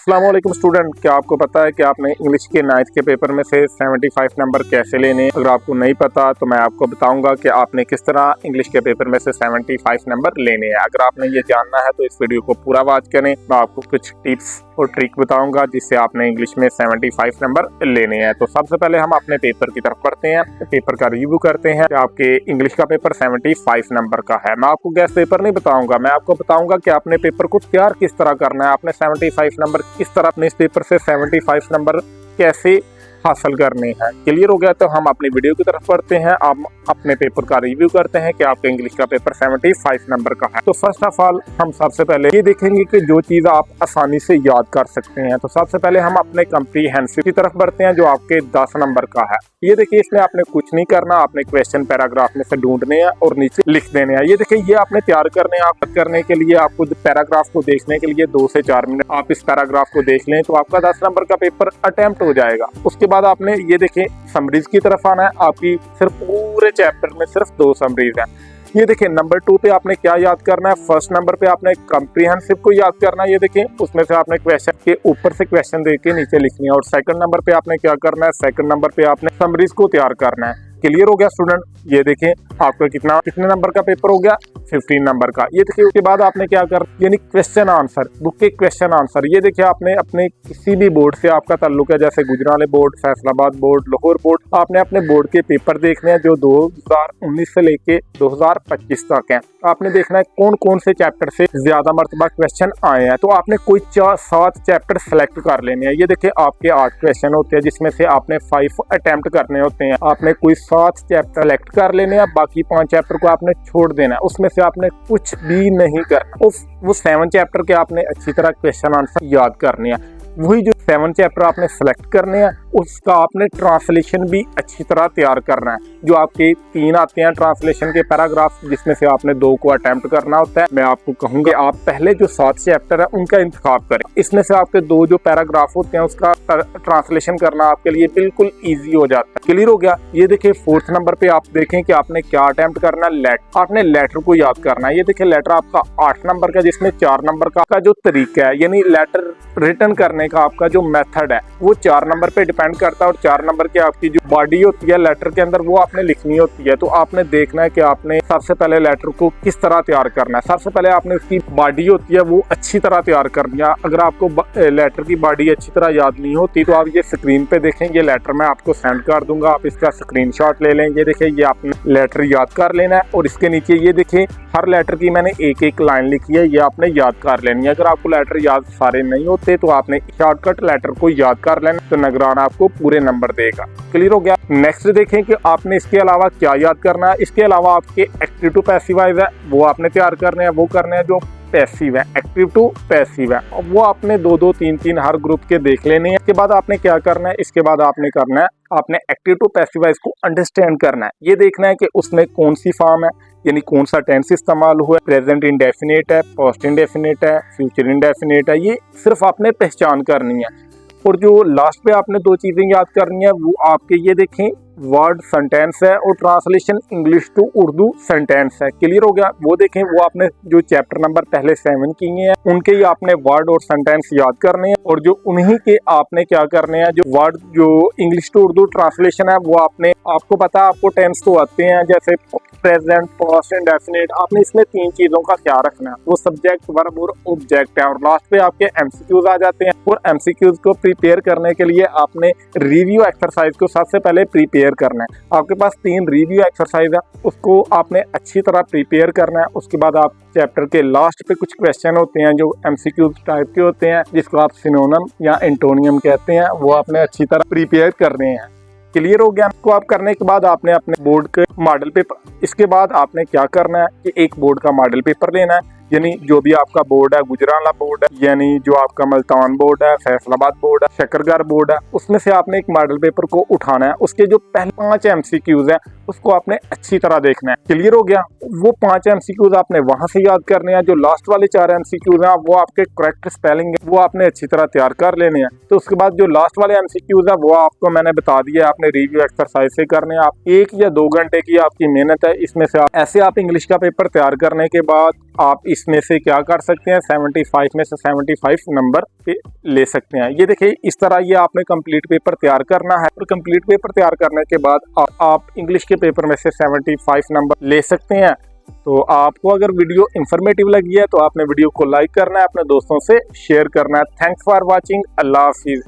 अस्सलाम वालेकुम स्टूडेंट, क्या आपको पता है कि आपने इंग्लिश के 9th के पेपर में से 75 नंबर कैसे लेने हैं? अगर आपको नहीं पता तो मैं आपको बताऊंगा कि आपने किस तरह इंग्लिश के पेपर में से 75 नंबर लेने हैं। अगर आपने ये जानना है तो इस वीडियो को पूरा वॉच करें। मैं आपको कुछ टिप्स और ट्रिक बताऊंगा जिससे आपने इंग्लिश में 75 नंबर लेने हैं। तो सबसे पहले हम अपने पेपर की तरफ बढ़ते हैं, पेपर का रिव्यू करते हैं। आपके इंग्लिश का पेपर 75 नंबर का है। मैं आपको गैस पेपर नहीं बताऊंगा, मैं आपको बताऊंगा कि आपने पेपर को तैयार किस तरह करना है। आपने 75 नंबर किस तरह अपने इस पेपर से 75 नंबर कैसे हासिल करने हैं। क्लियर हो गया? तो हम अपनी वीडियो की तरफ बढ़ते हैं। आप अपने पेपर का रिव्यू करते हैं कि आपके इंग्लिश का पेपर 75 नंबर का है। तो फर्स्ट ऑफ ऑल हम सबसे पहले ये देखेंगे कि जो चीज़ आप आसानी से याद कर सकते हैं। तो सबसे पहले हम अपने कॉम्प्रिहेंसिव की तरफ बढ़ते हैं जो आपके 10 नंबर का है। ये देखिए, इसमें आपने कुछ नहीं करना, आपने क्वेश्चन पैराग्राफ में से ढूंढने हैं और नीचे लिख देने हैं। ये देखिए, ये आपने तैयार करने हैं। आप करने के लिए आपको पैराग्राफ को देखने के लिए 2 से 4 मिनट आप इस पैराग्राफ को देख लें तो आपका 10 नंबर का पेपर अटेम्प्ट हो जाएगा। उसके बाद आपने ये देखिए समरीज की तरफ आना है। आपकी सिर्फ पूरे चैप्टर में सिर्फ 2 समरीज हैं। ये देखिए, नंबर 2 पे आपने क्या याद करना है। फर्स्ट नंबर पे आपने कॉम्प्रिहेंसिव को याद करना है। ये देखिए, उसमें से आपने क्वेश्चन के ऊपर से क्वेश्चन दे के नीचे लिखनी है। और सेकंड नंबर पे आपने क्या करना है, सेकंड नंबर पे आपने समरीज को तैयार करना है। क्लियर हो गया स्टूडेंट? ये देखिए, आपका कितने नंबर का पेपर हो गया, 15 नंबर का। ये देखिए, उसके बाद आपने क्या कर, यानी क्वेश्चन आंसर, बुक के क्वेश्चन आंसर। ये देखिए, आपने अपने किसी भी बोर्ड से आपका ताल्लुक है, जैसे Gujarat board, Faisalabad board, Lahore board, आपने अपने बोर्ड के पेपर देखने हैं जो 2019 से लेके 2025 तक हैं। आपने देखना है कौन कौन से चैप्टर से ज्यादा मरतबा क्वेश्चन आए हैं। तो आपने कोई 7 चैप्टर सेलेक्ट कर लेने हैं। ये देखिए, आपके 8 क्वेश्चन होते हैं जिसमें से आपने 5 अटेम्प्ट करने होते हैं। आपने कोई 7 चैप्टर सेलेक्ट कर लेने हैं, बाकी 5 चैप्टर को आपने छोड़ देना है। उसमें से आपने कुछ भी नहीं करना। वो 7 चैप्टर के आपने अच्छी तरह क्वेश्चन आंसर याद करने हैं। वही जो 7 चैप्टर आपने सेलेक्ट करने हैं उसका आपने ट्रांसलेशन भी अच्छी तरह तैयार करना है। जो आपके 3 आते हैं ट्रांसलेशन के पैराग्राफ, जिसमें से आपने 2 को अटेम्प्ट करना होता है। मैं आपको कहूँगा आप पहले जो 7 चैप्टर है उनका इंतखाब करें। इसमें से आपके 2 जो पैराग्राफ होते हैं उसका ट्रांसलेशन करना आपके लिए बिल्कुल ईजी हो जाता है। क्लियर हो गया? ये देखिए, 4th नंबर पे आप देखें कि आपने क्या अटेम्प्ट करना है। लेटर, आपने लेटर को याद करना है। ये देखिए, लेटर आपका 8 नंबर का, जिसमें 4 नंबर का जो तरीका है, यानी लेटर रिटर्न करने का आपका जो मेथड है वो 4 नंबर पे डिपेंड करता है। और 4 नंबर की आपकी जो बॉडी होती है लेटर के अंदर, वो आपने लिखनी होती है। तो आपने देखना है कि आपने सबसे पहले लेटर को किस तरह तैयार करना है। सबसे पहले आपने उसकी बॉडी होती है वो अच्छी तरह तैयार करनी है। अगर आपको लेटर की बॉडी अच्छी तरह याद नहीं होती तो आप ये स्क्रीन पे देखें, ये लेटर मैं आपको सेंड कर दूंगा, आप इसका स्क्रीनशॉट ले लें। ये देखिए, ये आपने लेटर याद कर लेना है। और इसके नीचे ये देखिए, हर लेटर की मैंने एक लाइन लिखी है, ये आपने याद कर लेनी है। अगर आपको लेटर याद सारे नहीं होते तो आपने शॉर्टकट लेटर को याद कर लेना, तो निगरान आपको पूरे नंबर देगा। क्लियर हो गया? नेक्स्ट देखें कि आपने इसके अलावा क्या याद करना है। इसके अलावा आपके एक्टिव टू पैसिव वॉइस है वो आपने तैयार करने हैं। वो करने हैं जो पैसिव है, एक्टिव टू पैसिव है, वो आपने 2-2, 3-3 हर ग्रुप के देख लेने हैं। इसके बाद आपने क्या करना है, इसके बाद आपने करना है, आपने एक्टिव टू पैसिव वॉइस को अंडरस्टैंड करना है। ये देखना है कि उसमें कौन सी फॉर्म है, यानी कौन सा टेंस इस्तेमाल हुआ है, प्रेजेंट इंडेफिनिट है, पास्ट इंडेफिनिट है, फ्यूचर इंडेफिनिट है। ये सिर्फ आपने पहचान करनी है। और जो लास्ट पे आपने 2 चीजें याद करनी है वो आपके ये देखें, वर्ड सेंटेंस है और translation English to Urdu sentence है। क्लियर हो गया? वो देखें, वो आपने जो चैप्टर नंबर पहले 7 किए हैं उनके ही आपने वर्ड और सेंटेंस याद करने हैं। और जो उन्हीं के आपने क्या करने हैं, जो वर्ड जो इंग्लिश टू उर्दू ट्रांसलेशन है वो आपको पता है, आपको टेंस तो आते हैं जैसे प्रेजेंट, पास्ट, इंडेफिनिट। आपने इसमें 3 चीजों का ख्याल रखना है, वो सब्जेक्ट, वर्ब और ऑब्जेक्ट है। और लास्ट पे आपके एमसीक्यूज आ जाते हैं। और एमसीक्यूज को प्रिपेयर करने के लिए आपने रिव्यू एक्सरसाइज को सबसे पहले प्रिपेयर करना है। आपके पास 3 रिव्यू एक्सरसाइज है, उसको आपने अच्छी तरह प्रिपेयर करना है। उसके बाद आप चैप्टर के लास्ट पे कुछ क्वेश्चन होते हैं जो एमसीक्यू टाइप के होते हैं, जिसको आप सिनोनिम या एंटोनियम कहते हैं, वो आपने अच्छी तरह प्रिपेयर करने हैं। क्लियर हो गया? इसको आप करने के बाद आपने अपने बोर्ड के मॉडल पेपर, इसके बाद आपने क्या करना है कि एक बोर्ड का मॉडल पेपर लेना है। यानी जो भी आपका बोर्ड है, गुजरात बोर्ड है, यानी जो आपका मुल्तान बोर्ड है, फैसलाबाद बोर्ड है, शकरगर बोर्ड है, उसमें से आपने एक मॉडल पेपर को उठाना है। उसके जो पहले 5 एमसीक्यूज है उसको आपने अच्छी तरह देखना है। क्लियर हो गया? वो 5 एमसीक्यूज आपने वहां से याद करने हैं। जो लास्ट वाले 4 एमसीक्यूज हैं वो आपके करेक्ट स्पेलिंग है, वो आपने अच्छी तरह तैयार कर लेने हैं। तो उसके बाद जो लास्ट वाले एमसीक्यूज है वो आपको मैंने बता दिया, आपने रिव्यू एक्सरसाइज से करने हैं। आप 1 या 2 घंटे की आपकी मेहनत है इसमें से। ऐसे आप इंग्लिश का पेपर तैयार करने के बाद आप इस इसमें से क्या कर सकते हैं, 75 में से 75 नंबर पे ले सकते हैं। ये देखिए इस तरह ये आपने कंप्लीट पेपर तैयार करना है और कंप्लीट पेपर तैयार करने के बाद आप इंग्लिश के पेपर में से 75 नंबर ले सकते हैं। तो आपको अगर वीडियो इंफॉर्मेटिव लगी है तो आपने वीडियो को लाइक करना है, अपने दोस्तों से शेयर करना है। Thanks for watching. Allah Hafiz.